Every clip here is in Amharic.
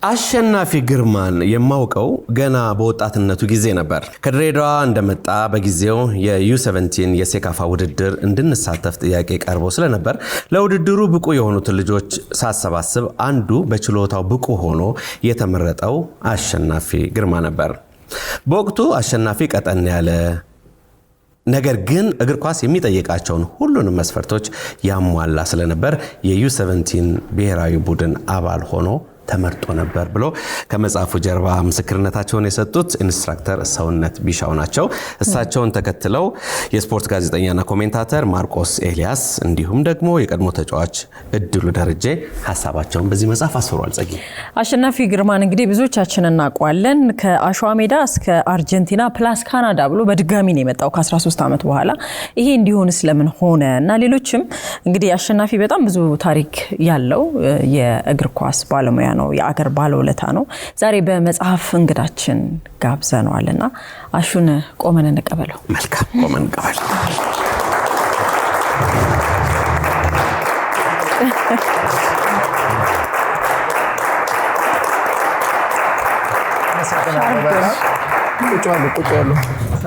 አሸናፊ ግርማን የማውቀው ገና በወጣትነቱ ጊዜ ነበር። ከድሬዳዋ እንደመጣ በጊዜው የዩ17 የሴካፋ ውድድር እንድንሳተፍ ጥያቄ ቀርቦ ስለነበር ለውድድሩ ብቁ የሆኑትን ልጆች ሳሰባስብ አንዱ በችሎታው ብቁ ሆኖ የተመረጠው አሸናፊ ግርማ ነበር። በወቅቱ አሸናፊ ቀጠን ያለ ነገር ግን እግር ኳስ የሚጠይቃቸውን ሁሉንም መስፈርቶች ያሟላ ስለነበር የዩ17 ብሔራዊ ቡድን አባል ሆኖ ተመርጦ ነበር ብሎ ከመጽሐፉ ጀርባ ምስክርነታቸውን የሰጡት ኢንስትራክተር ሰውነት ቢሻው ናቸው። እሳቸውን ተከትለው የስፖርት ጋዜጠኛና ኮሜንታተር ማርቆስ ኤልያስ እንዲሁም ደግሞ የቀድሞ ተጫዋች እድሉ ደረጀ ሐሳባቸውን በዚህ መጽሐፍ አስፍሯል። ጸጊ አሸናፊ ግርማን እንግዲህ ብዙዎቻችን እናውቀዋለን። ከአሸዋ ሜዳ እስከ አርጀንቲና ፕላስ ካናዳ ብሎ በድጋሚ ነው የመጣው ከ13 ዓመት በኋላ። ይሄ እንዲሆንስ ለምን ሆነ እና ሌሎችም እንግዲህ አሸናፊ በጣም ብዙ ታሪክ ያለው የእግር ኳስ ባለሙያ ነው። የአገር ባለውለታ ነው። ዛሬ በመጽሐፍ እንግዳችን ጋብዘነዋልና አሹን ቆመን እንቀበለው። መልካም ቆመን እንቀበል።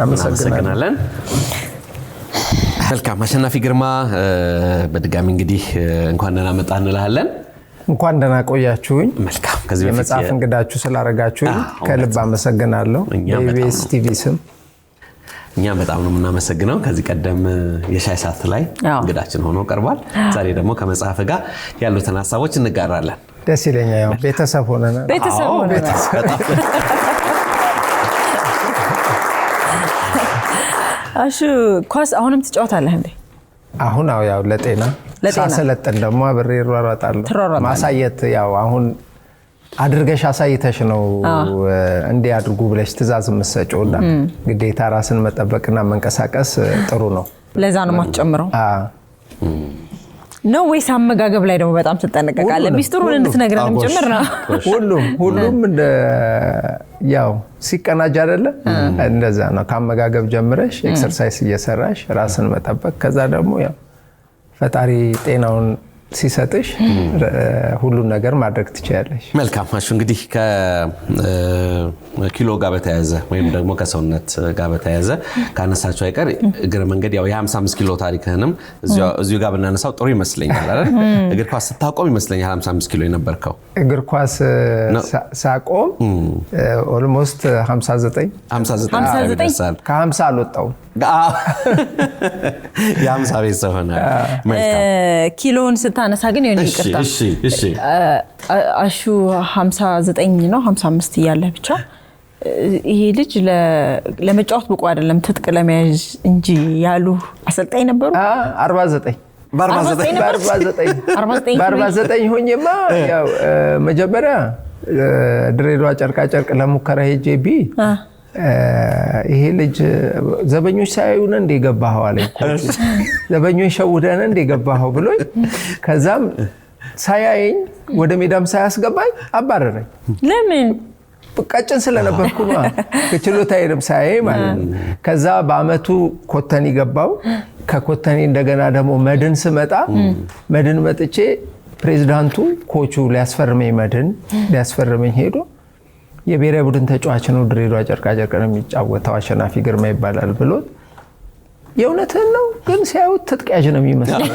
አመሰግናለን። መልካም አሸናፊ ግርማ በድጋሚ እንግዲህ እንኳን ደህና መጣ እንላለን። እንኳን ደህና ቆያችሁኝ። መልካም ከዚህ በፊት የመጽሐፍ እንግዳችሁ ስላረጋችሁኝ ከልብ አመሰግናለሁ። በኢቢኤስ ቲቪ ስም እኛ በጣም ነው የምናመሰግነው። ከዚህ ቀደም የሻይ ሰዓት ላይ እንግዳችን ሆኖ ቀርቧል። ዛሬ ደግሞ ከመጽሐፍ ጋር ያሉትን ሀሳቦች እንጋራለን። ደስ ይለኛል። ያው ቤተሰብ ሆነናል። አሹ ኳስ አሁንም ትጫወታለህ እንዴ? አሁን ያው ለጤና ሳሰለጥን ደግሞ አብሬ እሯሯጣለሁ። ማሳየት ያው አሁን አድርገሽ አሳይተሽ ነው እንዴ አድርጉ ብለሽ ትእዛዝ የምትሰጪውና ግዴታ ራስን መጠበቅና መንቀሳቀስ ጥሩ ነው። ለዛ ነው ማትጨምረው ነው ወይስ አመጋገብ ላይ ደግሞ በጣም ትጠነቀቃለህ? ሚስጥሩን እንድትነግረንም ጭምር ነው። ሁሉም እንደ ያው ሲቀናጅ አይደለ? እንደዛ ነው። ከአመጋገብ ጀምረሽ ኤክሰርሳይዝ እየሰራሽ ራስን መጠበቅ ከዛ ደግሞ ያው ፈጣሪ ጤናውን ሲሰጥሽ ሁሉ ነገር ማድረግ ትችያለሽ። መልካም አሹ እንግዲህ ከኪሎ ጋር በተያያዘ ወይም ደግሞ ከሰውነት ጋር በተያያዘ ካነሳቸው አይቀር እግረ መንገድ ያው የ55 ኪሎ ታሪክህንም እዚሁ ጋር ብናነሳው ጥሩ ይመስለኛል አይደል? እግር ኳስ ስታቆም ይመስለኛል 55 ኪሎ የነበርከው። እግር ኳስ ሳቆም ኦልሞስት 59 ከ50 አልወጣውም። የ50 ቤት ሰው ሆነ። ኪሎን ስታነሳ ግን የሆነ ይቅርታ እሺ አሹ 59 ነው 55 እያለ ብቻ ይሄ ልጅ ለመጫወት ብቁ አይደለም ትጥቅ ለመያዝ እንጂ ያሉ አሰልጣኝ ነበሩ። 49 ሆኜማ ያው መጀመሪያ ድሬዳዋ ጨርቃ ጨርቅ ለሙከራ ሄጄ ይሄ ልጅ ዘበኞች ሳያዩን እንደ ገባኸው አለኝ። ዘበኞች ሸውደን እንደ ገባኸው ብሎኝ ከዛም ሳያየኝ ወደ ሜዳም ሳያስገባኝ አባረረኝ። ለምን? ቀጭን ስለነበርኩ ነው። ከችሎታዬም ሳያይ ማለት ነው። ከዛ በአመቱ ኮተኒ ገባው። ከኮተኒ እንደገና ደግሞ መድን ስመጣ መድን መጥቼ ፕሬዝዳንቱ ኮቹ ሊያስፈርመኝ ሄዶ የብሔራዊ ቡድን ተጫዋች ነው ድሬዳዋ ጨርቃ ጨርቅ ነው የሚጫወተው አሸናፊ ግርማ ይባላል ብሎት የእውነትህን ነው ግን ሲያዩት ትጥቅ ያዥ ነው የሚመስለው።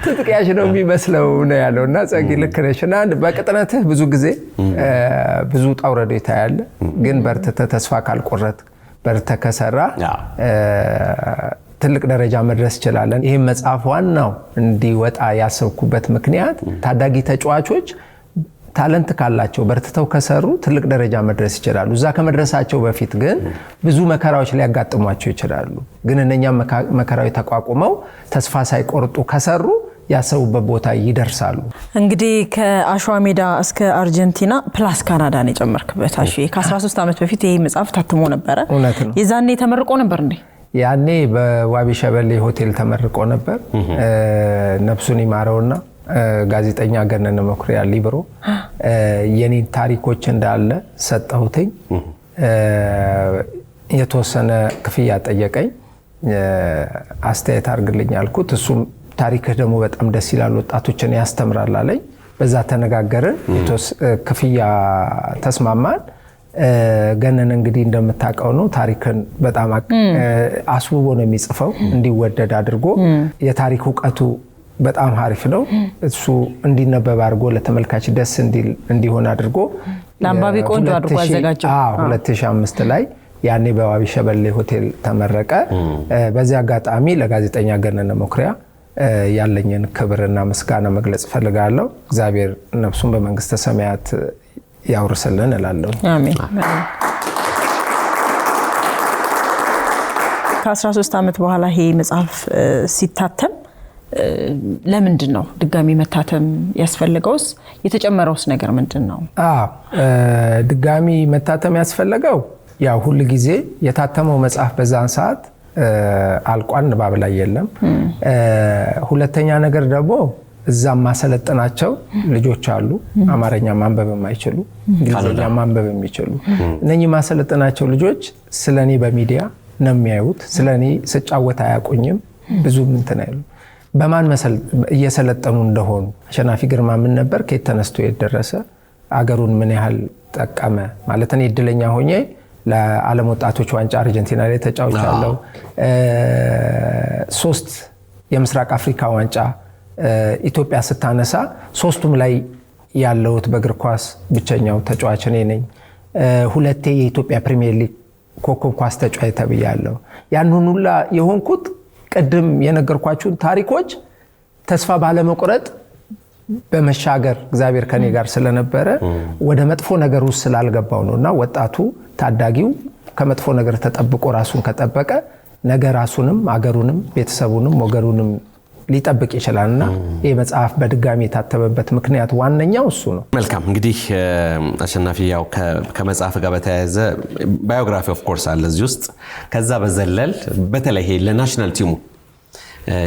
ትጥቅ ያዥ ነው የሚመስለው ነው ያለውና ጸጊ ልክ ነሽና በቅጥነትህ ብዙ ጊዜ ብዙ ጣውረዶ ይታያል። ግን በርትተህ ተስፋ ካልቆረጥ በርትተህ ከሰራ ትልቅ ደረጃ መድረስ ይችላል። ይሄ መጽሐፍ ዋናው እንዲወጣ ያሰብኩበት ምክንያት ታዳጊ ተጫዋቾች ታለንት ካላቸው በርትተው ከሰሩ ትልቅ ደረጃ መድረስ ይችላሉ። እዛ ከመድረሳቸው በፊት ግን ብዙ መከራዎች ሊያጋጥሟቸው ይችላሉ። ግን እነኛ መከራዎች ተቋቁመው ተስፋ ሳይቆርጡ ከሰሩ ያሰቡበት ቦታ ይደርሳሉ። እንግዲህ ከአሸዋ ሜዳ እስከ አርጀንቲና ፕላስ ካናዳ ነው የጨመርክበት። አሹ ከ13 ዓመት በፊት ይሄ መጽሐፍ ታትሞ ነበረ። የዛኔ ተመርቆ ነበር እንዴ? ያኔ በዋቢ ሸበሌ ሆቴል ተመርቆ ነበር። ነፍሱን ይማረውና ጋዜጠኛ ገነነ መኩሪያ ሊብሮ የኔን ታሪኮች እንዳለ ሰጠሁትኝ። የተወሰነ ክፍያ ጠየቀኝ። አስተያየት አድርግልኝ አልኩት። እሱም ታሪክህ ደግሞ በጣም ደስ ይላል፣ ወጣቶችን ያስተምራል አለኝ። በዛ ተነጋገርን፣ ክፍያ ተስማማን። ገነነ እንግዲህ እንደምታውቀው ነው ታሪክን በጣም አስውቦ ነው የሚጽፈው፣ እንዲወደድ አድርጎ የታሪክ እውቀቱ በጣም አሪፍ ነው። እሱ እንዲነበብ አድርጎ ለተመልካች ደስ እንዲሆን አድርጎ ለአንባቢ ቆንጆ አድርጎ አዘጋጀው። 2005 ላይ ያኔ በዋቢ ሸበሌ ሆቴል ተመረቀ። በዚህ አጋጣሚ ለጋዜጠኛ ገነነ መኩሪያ ያለኝን ክብርና ምስጋና መግለጽ ፈልጋለሁ። እግዚአብሔር ነፍሱን በመንግስተ ሰማያት ያውርስልን እላለሁ። አሜን። ከ13 ዓመት በኋላ ይሄ መጽሐፍ ሲታተም ለምንድን ነው ድጋሚ መታተም ያስፈልገውስ? የተጨመረውስ ነገር ምንድን ነው? ድጋሚ መታተም ያስፈልገው ያው ሁሉ ጊዜ የታተመው መጽሐፍ በዛን ሰዓት አልቋል፣ ንባብ ላይ የለም። ሁለተኛ ነገር ደግሞ እዛም ማሰለጥናቸው ልጆች አሉ፣ አማርኛ ማንበብ የማይችሉ እንግሊዝኛ ማንበብ የሚችሉ። እነኚህ ማሰለጥናቸው ልጆች ስለኔ በሚዲያ ነው የሚያዩት። ስለኔ ስጫወት አያውቁኝም። ብዙ እንትን አይሉ በማን እየሰለጠኑ እንደሆኑ። አሸናፊ ግርማ ምን ነበር፣ ከየት ተነስቶ የደረሰ አገሩን ምን ያህል ጠቀመ ማለት እኔ እድለኛ ሆኜ ለዓለም ወጣቶች ዋንጫ አርጀንቲና ላይ ተጫውቻለሁ። 3 የምስራቅ አፍሪካ ዋንጫ ኢትዮጵያ ስታነሳ 3ቱም ላይ ያለሁት በእግር ኳስ ብቸኛው ተጫዋች እኔ ነኝ። 2 የኢትዮጵያ ፕሪሚየር ሊግ ኮከብ ኳስ ተጫዋች ተብያለሁ። ያንን ሁላ የሆንኩት ቀደም የነገርኳችሁን ታሪኮች ተስፋ ባለመቁረጥ በመሻገር እግዚአብሔር ከኔ ጋር ስለነበረ ወደ መጥፎ ነገር ውስጥ ስላልገባው ነውና ወጣቱ ታዳጊው ከመጥፎ ነገር ተጠብቆ ራሱን ከጠበቀ ነገ ራሱንም አገሩንም ቤተሰቡንም ወገሩንም ሊጠብቅ ይችላልና ይሄ መጽሐፍ በድጋሚ የታተመበት ምክንያት ዋነኛው እሱ ነው። መልካም እንግዲህ አሸናፊ ያው ከመጽሐፍ ጋር በተያያዘ ባዮግራፊ ኦፍ ኮርስ አለ እዚህ ውስጥ። ከዛ በዘለል በተለይ ለናሽናል ቲሙ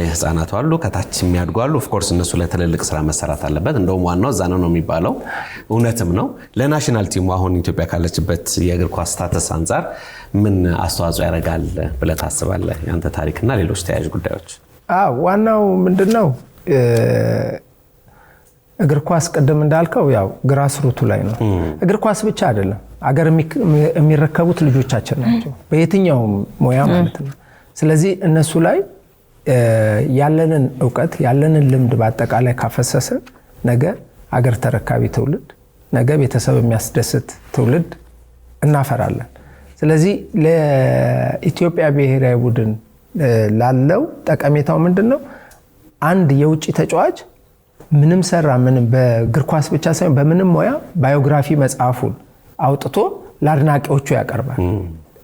ህፃናቱ አሉ፣ ከታች የሚያድጉ አሉ። ኦፍ ኮርስ እነሱ ለትልልቅ ስራ መሰራት አለበት። እንደውም ዋናው እዛ ነው የሚባለው፣ እውነትም ነው። ለናሽናል ቲሙ አሁን ኢትዮጵያ ካለችበት የእግር ኳስ ስታተስ አንጻር ምን አስተዋጽኦ ያደርጋል ብለህ ታስባለህ? ያንተ ታሪክና ሌሎች ተያያዥ ጉዳዮች። ዋናው ምንድነው እግር ኳስ ቅድም እንዳልከው ያው ግራስሩቱ ላይ ነው። እግር ኳስ ብቻ አይደለም፣ አገር የሚረከቡት ልጆቻችን ናቸው በየትኛውም ሙያ ማለት ነው። ስለዚህ እነሱ ላይ ያለንን ዕውቀት ያለንን ልምድ በአጠቃላይ ካፈሰሰን ነገ አገር ተረካቢ ትውልድ፣ ነገ ቤተሰብ የሚያስደስት ትውልድ እናፈራለን። ስለዚህ ለኢትዮጵያ ብሔራዊ ቡድን ላለው ጠቀሜታው ምንድነው? አንድ የውጭ ተጫዋች ምንም ሰራ ምንም በእግር ኳስ ብቻ ሳይሆን በምንም ሙያ ባዮግራፊ መጽሐፉን አውጥቶ ለአድናቂዎቹ ያቀርባል።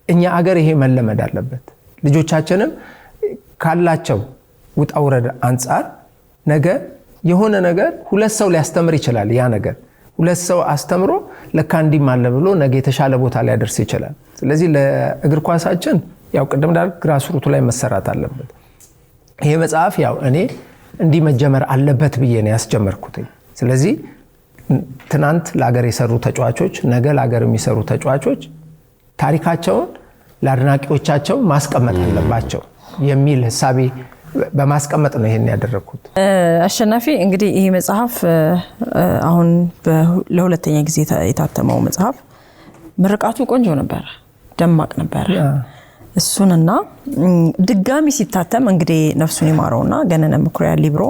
እኛ አገር ይሄ መለመድ አለበት። ልጆቻችንም ካላቸው ውጣ ውረድ አንጻር ነገ የሆነ ነገር 2 ሰው ሊያስተምር ይችላል። ያ ነገር 2 ሰው አስተምሮ ለካ እንዲህ አለ ብሎ ነገ የተሻለ ቦታ ሊያደርስ ይችላል። ስለዚህ ለእግር ኳሳችን ያው ቅድም እንዳልኩ ግራስሩቱ ላይ መሰራት አለበት። ይሄ መጽሐፍ ያው እኔ እንዲህ መጀመር አለበት ብዬ ነው ያስጀመርኩት። ስለዚህ ትናንት ለሀገር የሰሩ ተጫዋቾች ነገ ለሀገር የሚሰሩ ተጫዋቾች ታሪካቸውን ለአድናቂዎቻቸው ማስቀመጥ አለባቸው የሚል ሐሳቤ በማስቀመጥ ነው ይሄን ያደረኩት። አሸናፊ እንግዲህ ይሄ መጽሐፍ አሁን ለሁለተኛ ጊዜ የታተመው መጽሐፍ ምርቃቱ ቆንጆ ነበር፣ ደማቅ ነበር። እሱንና ድጋሚ ሲታተም እንግዲህ ነፍሱን ይማረውና ገነነ መኩሪያ ሊብሮ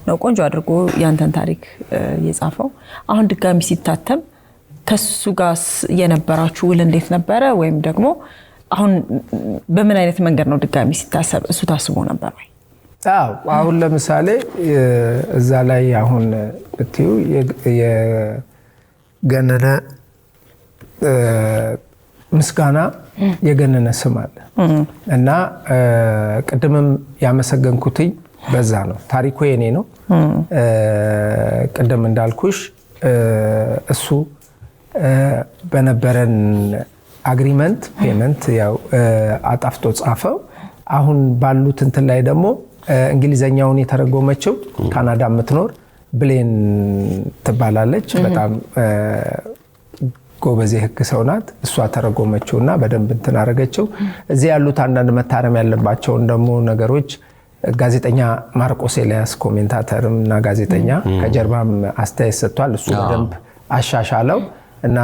ነው ቆንጆ አድርጎ ያንተን ታሪክ የጻፈው። አሁን ድጋሚ ሲታተም ከሱ ጋር የነበራችሁ ውል እንዴት ነበረ? ወይም ደግሞ አሁን በምን አይነት መንገድ ነው ድጋሚ ሲታሰብ እሱ ታስቦ ነበር ወይ? አሁን ለምሳሌ እዛ ላይ አሁን ብትዩ የገነነ ምስጋና የገነነ ስም አለ እና ቅድምም ያመሰገንኩትኝ በዛ ነው። ታሪኩ የኔ ነው። ቅድም እንዳልኩሽ እሱ በነበረን አግሪመንት ፔመንት ያው አጣፍቶ ጻፈው። አሁን ባሉት እንትን ላይ ደግሞ እንግሊዘኛውን የተረጎመችው ካናዳ የምትኖር ብሌን ትባላለች። በጣም ጎበዝ የህግ ሰው ናት። እሷ ተረጎመችውና በደንብ እንትን አደረገችው። እዚህ ያሉት አንዳንድ መታረም ያለባቸውን ደግሞ ነገሮች ጋዜጠኛ ማርቆስ ኤልያስ ኮሜንታተርም እና ጋዜጠኛ ከጀርባም አስተያየት ሰጥቷል። እሱ በደንብ አሻሻለው እና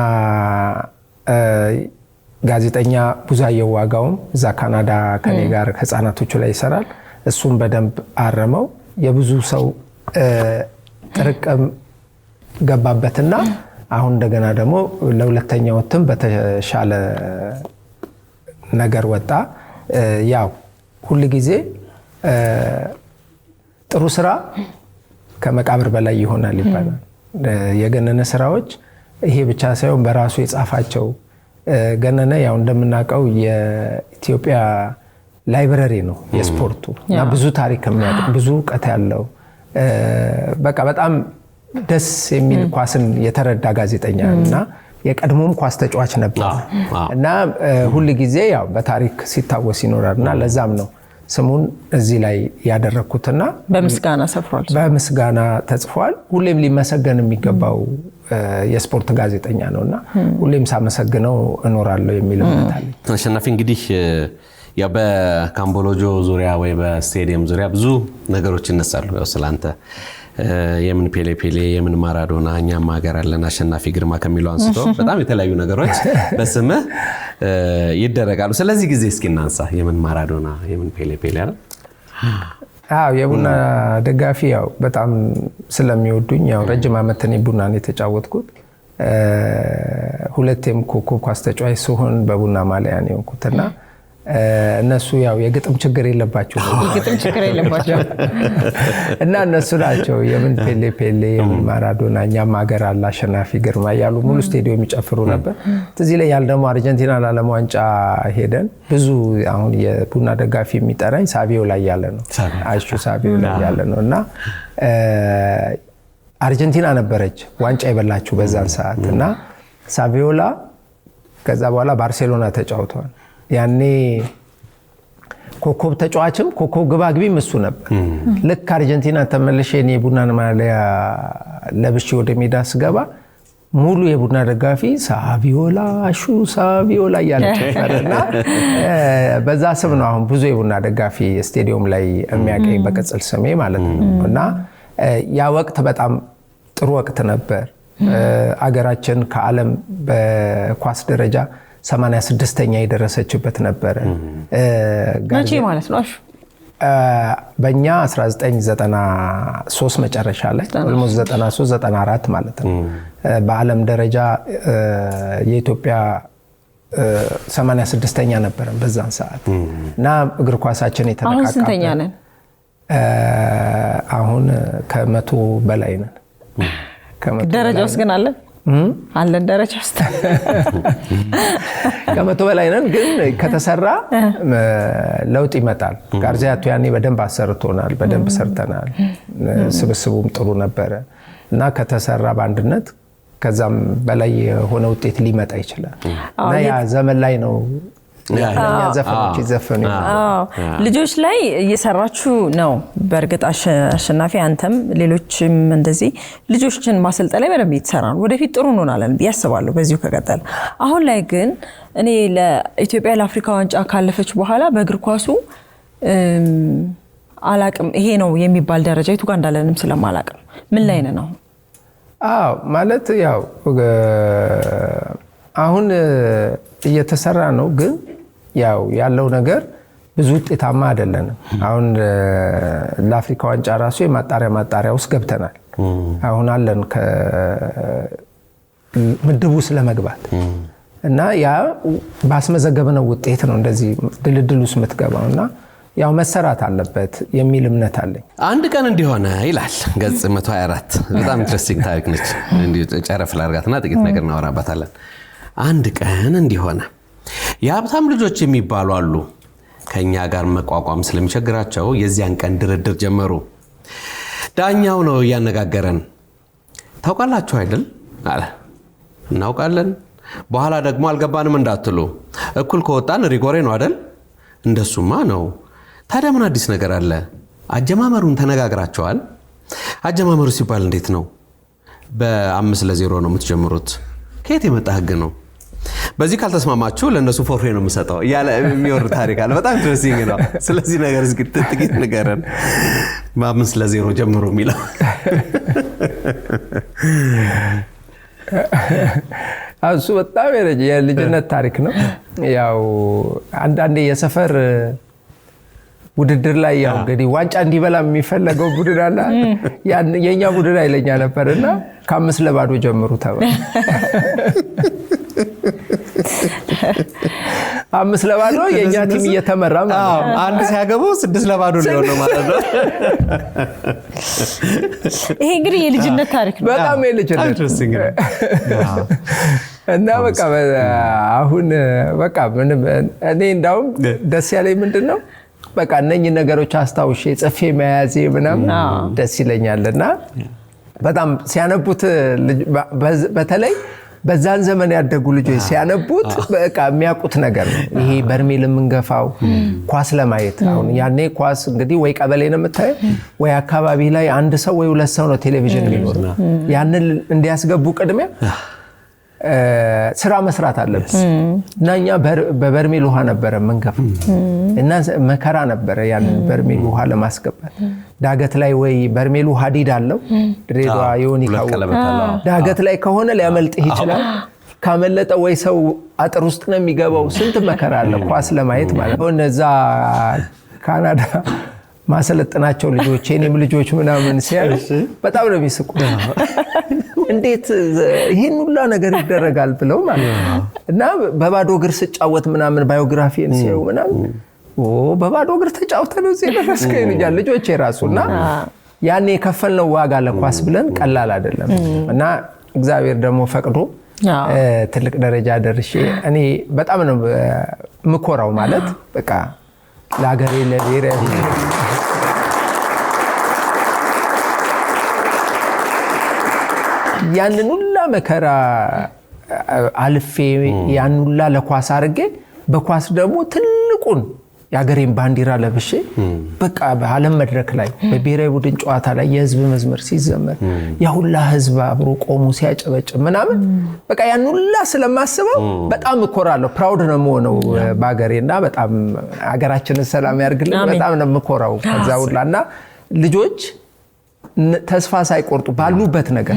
ጋዜጠኛ ቡዛየው ዋጋውም እዛ ካናዳ ከኔ ጋር ህፃናቶቹ ላይ ይሰራል። እሱም በደንብ አረመው። የብዙ ሰው ጥርቅም ገባበትና አሁን እንደገና ደግሞ ለሁለተኛው እትም በተሻለ ነገር ወጣ። ያው ሁሉ ጊዜ ጥሩ ስራ ከመቃብር በላይ ይሆናል ይባላል። የገነነ ስራዎች ይሄ ብቻ ሳይሆን በራሱ የጻፋቸው ገነነ ያው እንደምናውቀው የኢትዮጵያ ላይብረሪ ነው የስፖርቱ እና ብዙ ታሪክ የሚያውቅ ብዙ እውቀት ያለው በቃ በጣም ደስ የሚል ኳስን የተረዳ ጋዜጠኛ እና የቀድሞም ኳስ ተጫዋች ነበር እና ሁሉ ጊዜ ያው በታሪክ ሲታወስ ይኖራልና ለዛም ነው ስሙን እዚህ ላይ ያደረኩትና በምስጋና ሰፍሯል። በምስጋና ተጽፏል። ሁሌም ሊመሰገን የሚገባው የስፖርት ጋዜጠኛ ነውና ሁሌም ሳመሰግነው እኖራለሁ የሚል እምነት አለኝ። አሸናፊ እንግዲህ ያው በካምቦሎጆ ዙሪያ ወይ በስቴዲየም ዙሪያ ብዙ ነገሮች ይነሳሉ። ያው ስላንተ የምን ፔሌ የምን ማራዶና እኛም ሀገር አለን አሸናፊ ግርማ ከሚለው አንስቶ በጣም የተለያዩ ነገሮች በስምህ ይደረጋሉ። ስለዚህ ጊዜ እስኪ እናንሳ። የምን ማራዶና የምን ፔሌ አይደል? አዎ የቡና ደጋፊ ያው በጣም ስለሚወዱኝ ያው ረጅም ዓመት እኔ ቡናን የተጫወትኩት ሁለቴም ኮከብ ኳስ ተጫዋች ሲሆን በቡና ማሊያ ነው የሆንኩትና እነሱ ያው የግጥም ችግር የለባቸው እና እነሱ ናቸው የምን ፔሌ የምን ማራዶና እኛም ሀገር አለ አሸናፊ ግርማ ያሉ ሙሉ ስቴዲየም የሚጨፍሩ ነበር። እዚህ ላይ ያል ደግሞ አርጀንቲና ለዓለም ዋንጫ ሄደን ብዙ አሁን የቡና ደጋፊ የሚጠራኝ ሳቪዮ ላይ ያለ ነው አሹ ሳቪዮ ላይ ያለ ነው እና አርጀንቲና ነበረች ዋንጫ የበላችሁ በዛን ሰዓት እና ሳቪዮላ ከዛ በኋላ ባርሴሎና ተጫውቷል። ያኔ ኮከብ ተጫዋችም ኮከብ ግባግቢም እሱ ነበር። ልክ አርጀንቲና ተመልሼ እኔ ቡናን ማሊያ ለብሼ ወደ ሜዳ ስገባ ሙሉ የቡና ደጋፊ ሳቪዮላ አሹ ሳቪዮላ እያለ ጨፈረና በዛ ስም ነው አሁን ብዙ የቡና ደጋፊ ስቴዲየም ላይ የሚያቀኝ በቅጽል ስሜ ማለት ነው። እና ያ ወቅት በጣም ጥሩ ወቅት ነበር። አገራችን ከዓለም በኳስ ደረጃ 86ኛ የደረሰችበት ነበረ። መቼ ማለት ነው? በእኛ 1993 መጨረሻ ላይ ኦልሞስት 93 94 ማለት ነው። በዓለም ደረጃ የኢትዮጵያ 86ኛ ነበረን በዛን ሰዓት እና እግር ኳሳችን የተነቃቃበት። አሁን ስንተኛ ነን? አሁን ከ100 በላይ ነን። ደረጃ ውስጥ ግን አለን ደረጃ ውስጥ ከ100 በላይ ነን። ግን ከተሰራ ለውጥ ይመጣል። ጋርዚያቱ ያኔ በደንብ አሰርቶናል፣ በደንብ ሰርተናል። ስብስቡም ጥሩ ነበረ እና ከተሰራ በአንድነት ከዛም በላይ የሆነ ውጤት ሊመጣ ይችላል እና ያ ዘመን ላይ ነው ዘፈኖች ይዘፈኑ። ልጆች ላይ እየሰራችሁ ነው። በእርግጥ አሸናፊ አንተም ሌሎችም እንደዚህ ልጆችን ማሰልጠን ላይ በደንብ እየተሰራ ነው። ወደፊት ጥሩ እንሆናለን ብዬ አስባለሁ በዚሁ ከቀጠለ። አሁን ላይ ግን እኔ ለኢትዮጵያ ለአፍሪካ ዋንጫ ካለፈች በኋላ በእግር ኳሱ አላቅም ይሄ ነው የሚባል ደረጃ የቱ ጋር እንዳለንም ስለማላቅም ምን ላይ ነን አሁን? ማለት ያው አሁን እየተሰራ ነው ግን ያው ያለው ነገር ብዙ ውጤታማ አይደለንም። አሁን ለአፍሪካ ዋንጫ ራሱ የማጣሪያ ውስጥ ገብተናል። አሁን አለን ከምድቡ ስለመግባት እና ያ ባስመዘገብነው ውጤት ነው እንደዚህ ድልድል ውስጥ የምትገባውና ያው መሰራት አለበት የሚል እምነት አለኝ። አንድ ቀን እንዲሆነ ይላል ገጽ 124 በጣም ኢንትረስቲንግ ታሪክ ነች። እንዲሁ ጨረፍ ላርጋትና ጥቂት ነገር እናወራባታለን። አንድ ቀን እንዲሆነ የሀብታም ልጆች የሚባሉ አሉ። ከኛ ጋር መቋቋም ስለሚቸግራቸው የዚያን ቀን ድርድር ጀመሩ። ዳኛው ነው እያነጋገረን። ታውቃላችሁ አይደል አለ። እናውቃለን። በኋላ ደግሞ አልገባንም እንዳትሉ፣ እኩል ከወጣን ሪጎሬ ነው አይደል? እንደሱማ ነው። ታዲያ ምን አዲስ ነገር አለ? አጀማመሩን ተነጋግራቸዋል? አጀማመሩ ሲባል እንዴት ነው? በ5-0 ነው የምትጀምሩት? ከየት የመጣ ህግ ነው? በዚህ ካልተስማማችሁ ለነሱ ፎርፌ ነው የምሰጠው ያለ የሚወር ታሪክ አለ። በጣም ኢንትረስቲንግ ነው። ስለዚህ ነገር እስኪ ጥቂት ንገረን። በ5-0 ጀምሩ የሚለው እሱ በጣም የልጅነት ታሪክ ነው። ያው አንዳንዴ የሰፈር ውድድር ላይ ያው እንግዲህ ዋንጫ እንዲበላ የሚፈለገው ቡድን አለ። የኛ ቡድን አይለኛ ነበርና ከ5-0 ጀምሩ ተባለ። 5-0 የኛ ቲም እየተመራ ማለት ነው። አንድ ሲያገቡ 6-0 ሊሆን ነው ማለት ነው። ይሄ እንግዲህ የልጅነት ታሪክ ነው። በጣም የልጅነት ኢንትረስቲንግ ነው። እና በቃ አሁን በቃ እኔ እንዳውም ደስ ያለኝ ምንድነው በቃ እነኚህ ነገሮች አስታውሼ ጽፌ መያዜ ምናምን ደስ ይለኛልና በጣም ሲያነቡት በተለይ በዛን ዘመን ያደጉ ልጆች ሲያነቡት በቃ የሚያውቁት ነገር ነው። ይሄ በርሜል የምንገፋው ኳስ ለማየት አሁን ያኔ ኳስ እንግዲህ ወይ ቀበሌ ነው የምታየው ወይ አካባቢ ላይ አንድ ሰው ወይ ሁለት ሰው ነው ቴሌቪዥን የሚኖር። ያንን እንዲያስገቡ ቅድሚያ ስራ መስራት አለብን እና እኛ በበርሜል ውሃ ነበረ መንገፋው እና መከራ ነበረ ያንን በርሜል ውሃ ለማስገባት። ዳገት ላይ ወይ በርሜሉ ሀዲድ አለው ድሬዳዋ ዮኒካው ዳገት ላይ ከሆነ ሊያመልጥህ ይችላል። ካመለጠ ወይ ሰው አጥር ውስጥ ነው የሚገባው። ስንት መከራ አለ ኳስ ለማየት ማለት ነው። እነዛ ካናዳ ማሰለጥናቸው ልጆች የኔም ልጆች ምናምን ሲያዩ በጣም ነው የሚስቁ። እንዴት ይሄን ሁሉ ነገር ይደረጋል ብለው ማለት ነው። እና በባዶ እግር ስጫወት ምናምን ባዮግራፊን ሲያዩ ምናምን በባዶ እግር ተጫውተን ነው እዚህ ደረስከኝ ይላል ልጆች የራሱና ያኔ የከፈልነው ዋጋ ለኳስ ብለን ቀላል አይደለም። እና እግዚአብሔር ደግሞ ፈቅዶ ትልቅ ደረጃ ደርሼ እኔ በጣም ነው ምኮራው ማለት በቃ ለሀገሬ ለብሔራዊ ያንን ሁላ መከራ አልፌ ያን ሁላ ለኳስ አድርጌ በኳስ ደግሞ ትልቁን የሀገሬን ባንዲራ ለብሼ በቃ በዓለም መድረክ ላይ በብሔራዊ ቡድን ጨዋታ ላይ የህዝብ መዝሙር ሲዘመር ያ ሁላ ህዝብ አብሮ ቆሞ ሲያጨበጭብ ምናምን በቃ ያን ሁላ ስለማስበው በጣም እኮራለሁ። ፕራውድ ነው የምሆነው በሀገሬና በጣም ሀገራችንን ሰላም ያርግልን በጣም ነው የምኮራው። ከዛ ሁላና ልጆች ተስፋ ሳይቆርጡ ባሉበት ነገር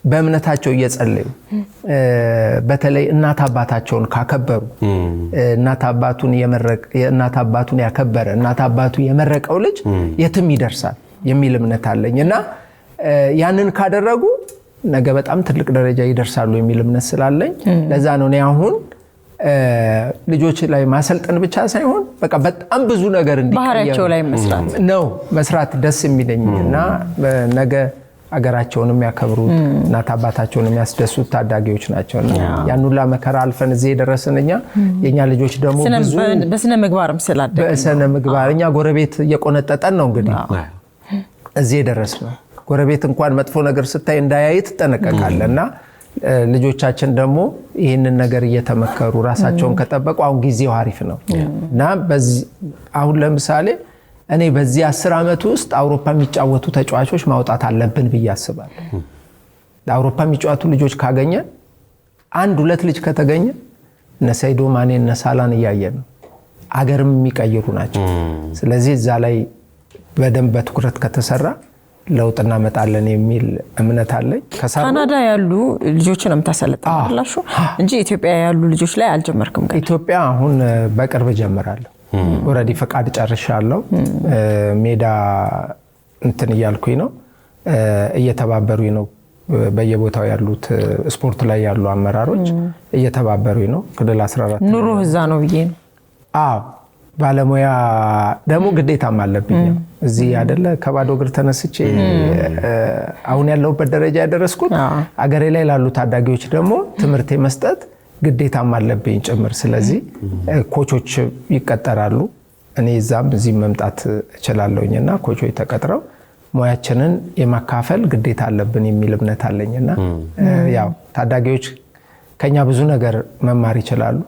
በእምነታቸው እየጸለዩ በተለይ እናት አባታቸውን ካከበሩ እናት አባቱን ያከበረ እናት አባቱ የመረቀው ልጅ የትም ይደርሳል የሚል እምነት አለኝና ያንን ካደረጉ ነገ በጣም ትልቅ ደረጃ ይደርሳሉ የሚል እምነት ስላለኝ ለዛ ነው እኔ አሁን ልጆች ላይ ማሰልጠን ብቻ ሳይሆን በቃ በጣም ብዙ ነገር ባህሪያቸው ላይ መስራት ደስ የሚለኝና ነገ አገራቸውንም ያከብሩት እናት አባታቸውን የሚያስደሱት ታዳጊዎች ናቸውና ያን ሁላ መከራ አልፈን እዚህ ደረስንኛ። የኛ ልጆች ደግሞ ብዙ በስነ ምግባርም ስላደገ በስነ ምግባር እኛ ጎረቤት እየቆነጠጠን ነው እንግዲህ እዚህ ደረስነው። ጎረቤት እንኳን መጥፎ ነገር ስታይ እንዳያይት ተጠነቀቃለና ልጆቻችን ደግሞ ይሄንን ነገር እየተመከሩ ራሳቸውን ከጠበቁ አሁን ጊዜው አሪፍ ነው እና አሁን ለምሳሌ እኔ በዚህ 10 አመት ውስጥ አውሮፓ የሚጫወቱ ተጫዋቾች ማውጣት አለብን ብዬ አስባለሁ። ለአውሮፓ የሚጫወቱ ልጆች ካገኘ አንድ ሁለት ልጅ ከተገኘ እነ ሰይዶ ማኔ እነ ሳላን እያየን ነው አገርም የሚቀይሩ ናቸው። ስለዚህ እዛ ላይ በደንብ በትኩረት ከተሰራ ለውጥ እናመጣለን የሚል እምነት አለኝ። ካናዳ ያሉ ልጆችን የምታሰለጥናላችሁ እንጂ ኢትዮጵያ ያሉ ልጆች ላይ አልጀመርኩም? ኢትዮጵያ አሁን በቅርብ ጀምራለሁ። ኦሬዲ ፈቃድ ጨርሻለሁ። ሜዳ እንትን እያልኩኝ ነው እየተባበሩኝ ነው። በየቦታው ያሉት ስፖርት ላይ ያሉ አመራሮች እየተባበሩኝ ነው። ክልል 14 ኑሮ እዛ ነው ብዬ ነው። አዎ ባለሙያ ደግሞ ግዴታም አለብኝ። እዚህ አይደለ ከባዶ እግር ተነስቼ አሁን ያለሁበት ደረጃ ያደረስኩት አገሬ ላይ ላሉ ታዳጊዎች ደግሞ ትምህርት መስጠት ግዴታም አለብኝ ጭምር። ስለዚህ ኮቾች ይቀጠራሉ። እኔ እዛም እዚህ መምጣት እችላለሁኝና ኮቾች ተቀጥረው ሙያችንን የማካፈል ግዴታ አለብን የሚል እምነት አለኝና ያው ታዳጊዎች ከኛ ብዙ ነገር መማር ይችላሉ።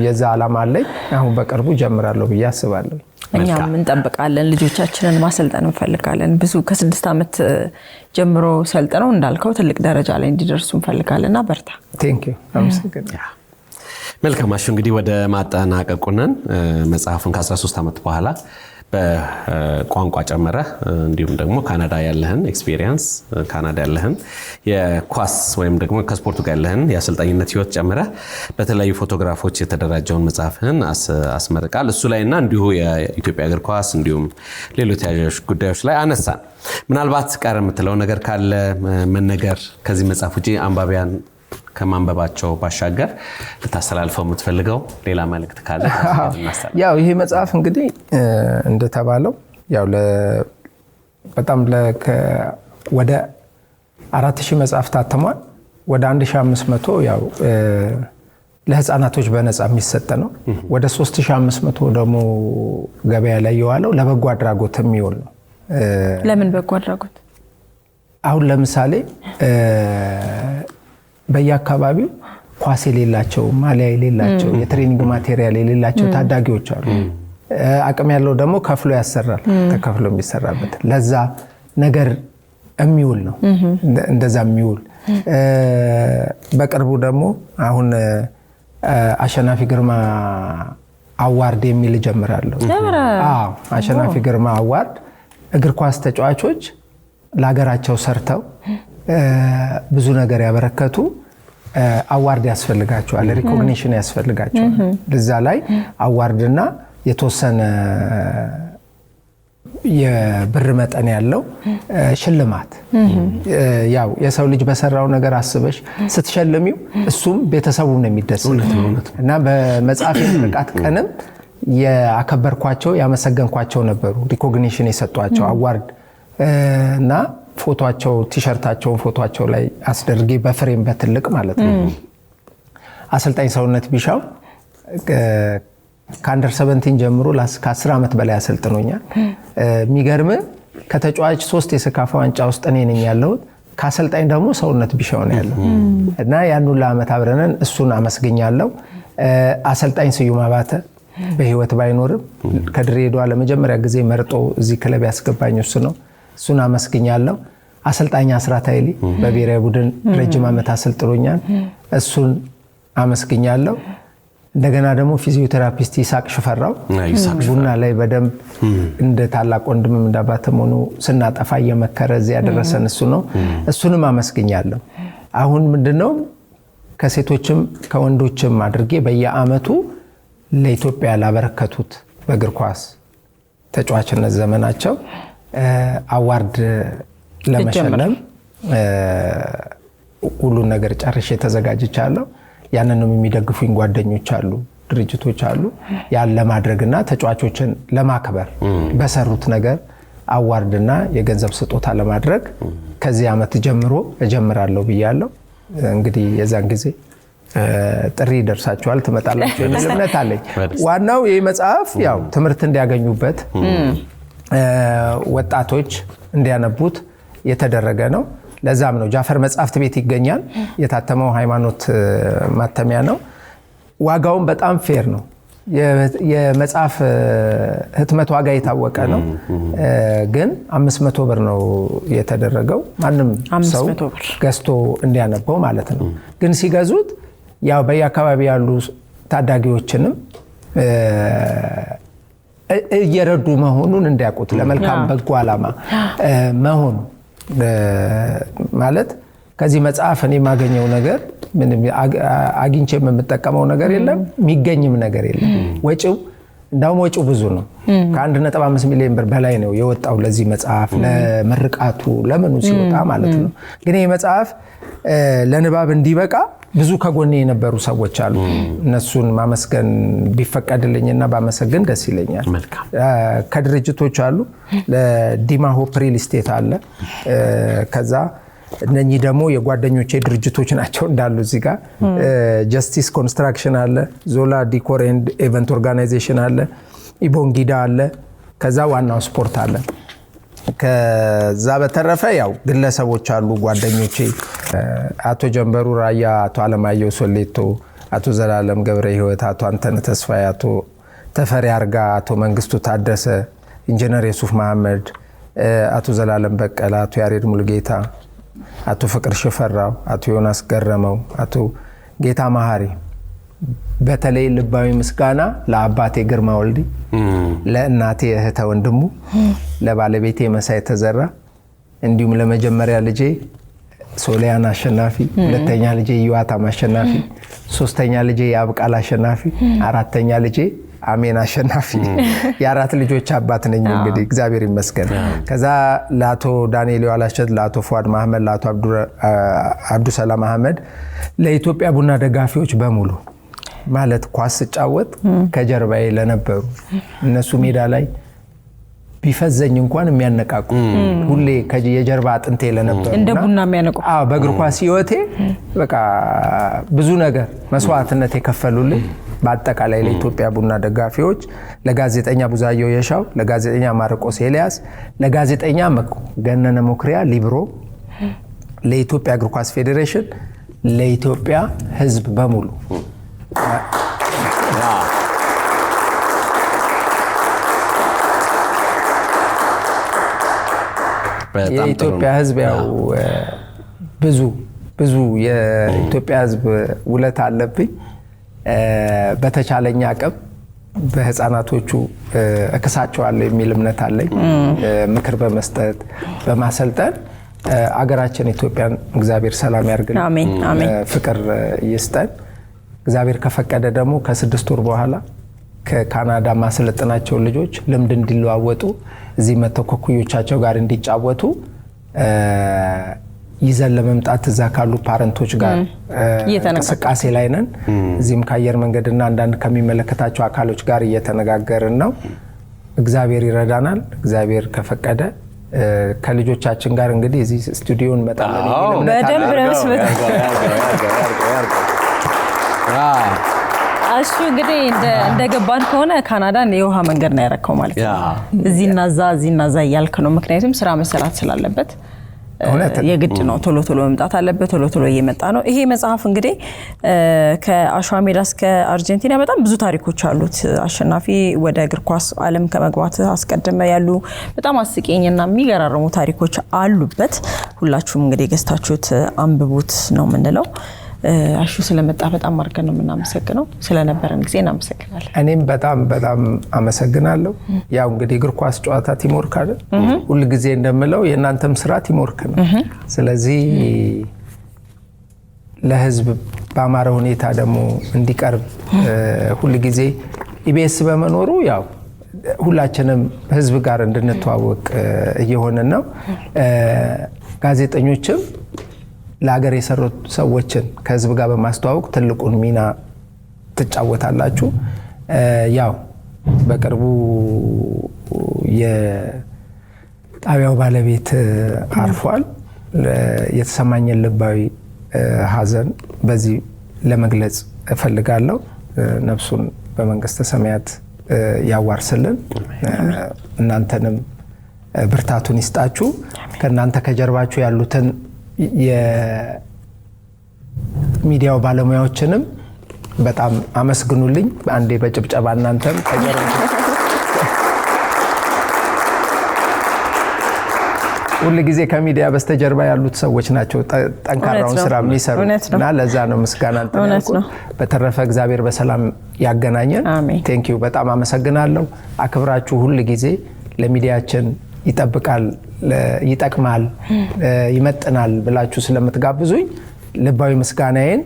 የዛ ዓላማ አለኝ። አሁን በቅርቡ ጀምራለሁ ብዬ አስባለሁ። እኛም እንጠብቃለን። ልጆቻችንን ማሰልጠን እንፈልጋለን። ብዙ ከ6 ዓመት ጀምሮ ሰልጥነው እንዳልከው ትልቅ ደረጃ ላይ እንዲደርሱ እንፈልጋለንና በርታ። ቴንክ ዩ አመሰግናለሁ። መልካም አሹ፣ እንግዲህ ወደ ማጠናቀቁ ነን። መጽሐፉን ከ13 ዓመት በኋላ በቋንቋ ጨመረ እንዲሁም ደግሞ ካናዳ ያለህን ኤክስፒሪየንስ ካናዳ ያለህን የኳስ ወይም ደግሞ ከስፖርቱ ጋር ያለህን የአሰልጣኝነት ህይወት ጨመረ በተለያዩ ፎቶግራፎች የተደራጀውን መጽሐፍህን አስመርቃል። እሱ ላይና እንዲሁ የኢትዮጵያ እግር ኳስ እንዲሁም ሌሎች ጉዳዮች ላይ አነሳን። ምናልባት ቀር የምትለው ነገር ካለ መነገር ከዚህ መጽሐፍ ውጪ አንባቢያን ከማንበባቸው ባሻገር ልታስተላልፈው የምትፈልገው ሌላ መልእክት ካለ? ያው ይሄ መጽሐፍ እንግዲህ እንደተባለው ያው በጣም ወደ 4000 መጽሐፍ ታተሟል። ወደ 1500 ያው ለህፃናቶች በነፃ የሚሰጥ ነው። ወደ 3500 ደግሞ ገበያ ላይ የዋለው ለበጎ አድራጎት የሚውል ነው። ለምን በጎ አድራጎት? አሁን ለምሳሌ በየአካባቢው ኳስ የሌላቸው፣ ማሊያ የሌላቸው፣ የትሬኒንግ ማቴሪያል የሌላቸው ታዳጊዎች አሉ። አቅም ያለው ደግሞ ከፍሎ ያሰራል። ተከፍሎ የሚሰራበት ለዛ ነገር የሚውል ነው። እንደዛ የሚውል በቅርቡ ደግሞ አሁን አሸናፊ ግርማ አዋርድ የሚል ጀምራለሁ። አዎ አሸናፊ ግርማ አዋርድ እግር ኳስ ተጫዋቾች ለሀገራቸው ሰርተው ብዙ ነገር ያበረከቱ አዋርድ ያስፈልጋቸዋል፣ ሪኮግኒሽን ያስፈልጋቸዋል። ለዛ ላይ አዋርድና የተወሰነ የብር መጠን ያለው ሽልማት ያው የሰው ልጅ በሰራው ነገር አስበሽ ስትሸልሚው እሱም ቤተሰቡም ነው የሚደሰት እና በመጽሐፍ የምርቃት ቀንም ያከበርኳቸው ያመሰገንኳቸው ነበሩ። ሪኮግኒሽን የሰጧቸው አዋርድ እና ፎቶአቸው ቲሸርታቸውን ፎቶአቸው ላይ አስደርጌ በፍሬም በትልቅ ማለት ነው። አሰልጣኝ ሰውነት ቢሻው ከአንደር 17 ጀምሮ ከ10 ዓመት በላይ አሰልጥኖኛል። የሚገርም ከተጫዋች 3 የሴካፋ ዋንጫ ውስጥ እኔ ነኝ ያለሁት፣ ከአሰልጣኝ ደግሞ ሰውነት ቢሻው ነው ያለው እና ያን ሁሉ ዓመት አብረን እሱን አመስግኛለሁ። አሰልጣኝ ስዩም አባተ በህይወት ባይኖርም ከድሬዳዋ ለመጀመሪያ ጊዜ መርጦ እዚህ ክለብ ያስገባኝ እሱ ነው። እሱን አመስግኛለሁ። አሰልጣኝ አስራት ኃይሌ በብሔራዊ ቡድን ረጅም ዓመት አሰልጥሮኛል። እሱን አመስግኛለሁ። እንደገና ደግሞ ፊዚዮቴራፒስት ይሳቅ ሽፈራው ቡና ላይ በደንብ እንደ ታላቅ ወንድምም እንዳባተም ሆኖ ስናጠፋ እየመከረ እዚህ ያደረሰን እሱ ነው። እሱንም አመስግኛለሁ። አሁን ምንድነው ከሴቶችም ከወንዶችም አድርጌ በየአመቱ ለኢትዮጵያ ላበረከቱት በእግር ኳስ ተጫዋችነት ዘመናቸው አዋርድ ለመሸለም ሁሉን ነገር ጨርሼ ተዘጋጅቻለሁ። ያንንም የሚደግፉኝ ጓደኞች አሉ፣ ድርጅቶች አሉ። ያን ለማድረግና ተጫዋቾችን ለማክበር በሰሩት ነገር አዋርድና የገንዘብ ስጦታ ለማድረግ ከዚህ አመት ጀምሮ እጀምራለሁ ብያለሁ። እንግዲህ የዛን ጊዜ ጥሪ ደርሳችኋል፣ ትመጣላችሁ የሚል እምነት አለኝ። ዋናው ይህ መጽሐፍ ያው ትምህርት እንዲያገኙበት ወጣቶች እንዲያነቡት የተደረገ ነው። ለዛም ነው ጃፈር መጽሐፍት ቤት ይገኛል። የታተመው ሃይማኖት ማተሚያ ነው። ዋጋውን በጣም ፌር ነው። የመጽሐፍ ህትመት ዋጋ የታወቀ ነው፣ ግን 500 ብር ነው የተደረገው። ማንም ሰው ገዝቶ እንዲያነበው ማለት ነው። ግን ሲገዙት ያው በየአካባቢ ያሉ ታዳጊዎችንም እየረዱ መሆኑን እንዲያውቁት ለመልካም በጎ ዓላማ መሆኑ ማለት ከዚህ መጽሐፍ እኔ የማገኘው ነገር ምንም አግኝቼ የምጠቀመው ነገር የለም፣ የሚገኝም ነገር የለም። እንዳውም ወጪው ብዙ ነው። ከ1.5 ሚሊዮን ብር በላይ ነው የወጣው ለዚህ መጽሐፍ ለምርቃቱ ለምኑ ሲወጣ ማለት ነው። ግን ይህ መጽሐፍ ለንባብ እንዲበቃ ብዙ ከጎኔ የነበሩ ሰዎች አሉ። እነሱን ማመስገን ቢፈቀድልኝና ባመሰግን ደስ ይለኛል። ከድርጅቶች አሉ። ለዲማ ሆፕ ሪል ስቴት አለ። ከዛ እነኚህ ደግሞ የጓደኞቼ ድርጅቶች ናቸው እንዳሉ እዚህ ጋር ጀስቲስ ኮንስትራክሽን አለ፣ ዞላ ዲኮር ኤንድ ኢቨንት ኦርጋናይዜሽን አለ፣ ኢቦንጊዳ አለ፣ ከዛ ዋናው ስፖርት አለ። ከዛ በተረፈ ያው ግለሰቦች አሉ ጓደኞቼ፣ አቶ ጀንበሩ ራያ፣ አቶ አለማየሁ ሶሌቶ፣ አቶ ዘላለም ገብረ ህይወት፣ አቶ አንተነ ተስፋዬ፣ አቶ ተፈሪ አርጋ፣ አቶ መንግስቱ ታደሰ፣ ኢንጂነር የሱፍ መሐመድ፣ አቶ ዘላለም በቀለ፣ አቶ ያሬድ ሙሉጌታ፣ አቶ ፍቅር ሽፈራው፣ አቶ ዮናስ ገረመው፣ አቶ ጌታ መሐሪ። በተለይ ልባዊ ምስጋና ለአባቴ ግርማ ወልዲ፣ ለእናቴ እህተ ወንድሙ፣ ለባለቤቴ መሳይ ተዘራ፣ እንዲሁም ለመጀመሪያ ልጄ ሶሊያና አሸናፊ፣ ሁለተኛ ልጄ ዩዋታም አሸናፊ፣ ሶስተኛ ልጄ ያብቃል አሸናፊ፣ አራተኛ ልጄ አሜን አሸናፊ። የአራት ልጆች አባት ነኝ እንግዲህ እግዚአብሔር ይመስገን። ከዛ ለአቶ ዳንኤል ዋላሸት፣ ለአቶ ፉአድ መሐመድ፣ ለአቶ አብዱሰላም አህመድ፣ ለኢትዮጵያ ቡና ደጋፊዎች በሙሉ ማለት ኳስ ስጫወት ከጀርባዬ ለነበሩ እነሱ ሜዳ ላይ ቢፈዘኝ እንኳን የሚያነቃቁ ሁሌ የጀርባ አጥንቴ ለነበሩ እንደ ቡና የሚያነቁ በእግር ኳስ ህይወቴ በቃ ብዙ ነገር መስዋዕትነት የከፈሉልኝ በአጠቃላይ ለኢትዮጵያ ቡና ደጋፊዎች፣ ለጋዜጠኛ ቡዛየው የሻው፣ ለጋዜጠኛ ማርቆስ ኤልያስ፣ ለጋዜጠኛ ገነነ ሞክሪያ ሊብሮ፣ ለኢትዮጵያ እግር ኳስ ፌዴሬሽን፣ ለኢትዮጵያ ህዝብ በሙሉ የኢትዮጵያ ህዝብ ያው ብዙ የኢትዮጵያ ህዝብ ውለታ አለብኝ። በተቻለኛ አቅም በህፃናቶቹ እክሳቸዋለሁ የሚል እምነት አለኝ። ምክር በመስጠት በማሰልጠን አገራችን ኢትዮጵያን እግዚአብሔር ሰላም ያርግልን፣ አሜን አሜን፣ ፍቅር ይስጠን። እግዚአብሔር ከፈቀደ ደግሞ ከ6 ወር በኋላ ከካናዳ ማሰለጥናቸው ልጆች ልምድ እንዲለዋወጡ እዚህ መተው ከኩዮቻቸው ጋር እንዲጫወቱ ይዘን ለመምጣት እዛ ካሉ ፓረንቶች ጋር እንቅስቃሴ ላይ ነን። እዚህም ከአየር መንገድና አንዳንድ ከሚመለከታቸው አካሎች ጋር እየተነጋገርን ነው። እግዚአብሔር ይረዳናል። እግዚአብሔር ከፈቀደ ከልጆቻችን ጋር እንግዲህ እዚህ ስቱዲዮ እንመጣለን። በደንብ እሱ እንግዲህ እንደገባን ከሆነ ካናዳን የውሃ መንገድ ነው ያረከው ማለት ነው። እዚህና እዛ እያልክ ነው። ምክንያቱም ስራ መሰራት ስላለበት የግድ ነው። ቶሎ ቶሎ መምጣት አለበት። ቶሎ እየመጣ ነው። ይሄ መጽሐፍ እንግዲህ ከአሸዋ ሜዳ እስከ አርጀንቲና በጣም ብዙ ታሪኮች አሉት። አሸናፊ ወደ እግር ኳስ ዓለም ከመግባት አስቀድመ ያሉ በጣም አስቂኝና የሚገራርሙ ታሪኮች አሉበት። ሁላችሁም እንግዲህ ገዝታችሁት አንብቡት ነው የምንለው። አሹ ስለመጣ በጣም አድርገን ነው የምናመሰግነው። ስለነበረን ጊዜ እናመሰግናለን። እኔም በጣም አመሰግናለሁ። ያው እንግዲህ እግር ኳስ ጨዋታ ቲምወርክ አይደል? ሁሉ ጊዜ እንደምለው የእናንተም ስራ ቲምወርክ ነው። ስለዚህ ለህዝብ በአማረ ሁኔታ ደግሞ እንዲቀርብ ሁሉ ጊዜ ኢቢኤስ በመኖሩ ያው ሁላችንም ህዝብ ጋር እንድንተዋወቅ እየሆነን ነው። ጋዜጠኞችም ለሀገር የሰሩት ሰዎችን ከህዝብ ጋር በማስተዋወቅ ትልቁን ሚና ትጫወታላችሁ። ያው በቅርቡ የጣቢያው ባለቤት አርፏል። የተሰማኝን ልባዊ ሀዘን በዚህ ለመግለጽ እፈልጋለሁ። ነፍሱን በመንግስተ ሰማያት ያዋርስልን። እናንተንም ብርታቱን ይስጣችሁ። ከእናንተ ከጀርባችሁ ያሉትን የሚዲያው ባለሙያዎችንም በጣም አመስግኑልኝ። አንዴ በጭብጨባ እናንተም ሁሉ ጊዜ ከሚዲያ በስተጀርባ ያሉት ሰዎች ናቸው ጠንካራውን ስራ የሚሰሩት እና ለዛ ነው ምስጋና እንጠናለን። በተረፈ እግዚአብሔር በሰላም ያገናኘን። ቴንክ ዩ በጣም አመሰግናለሁ። አክብራችሁ ሁሉ ጊዜ ለሚዲያችን ይጠቅማል፣ ይመጥናል ብላችሁ ስለምትጋብዙኝ ልባዊ ምስጋናዬን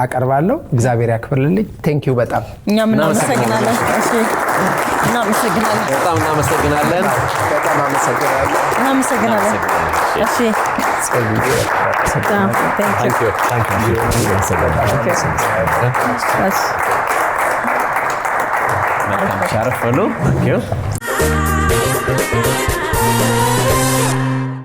አቀርባለሁ። እግዚአብሔር ያክብርልኝ። ቴንክ ዩ በጣም እኛም እናመሰግናለን። በጣም እናመሰግናለን። እሺ ሻረፍ በሉ።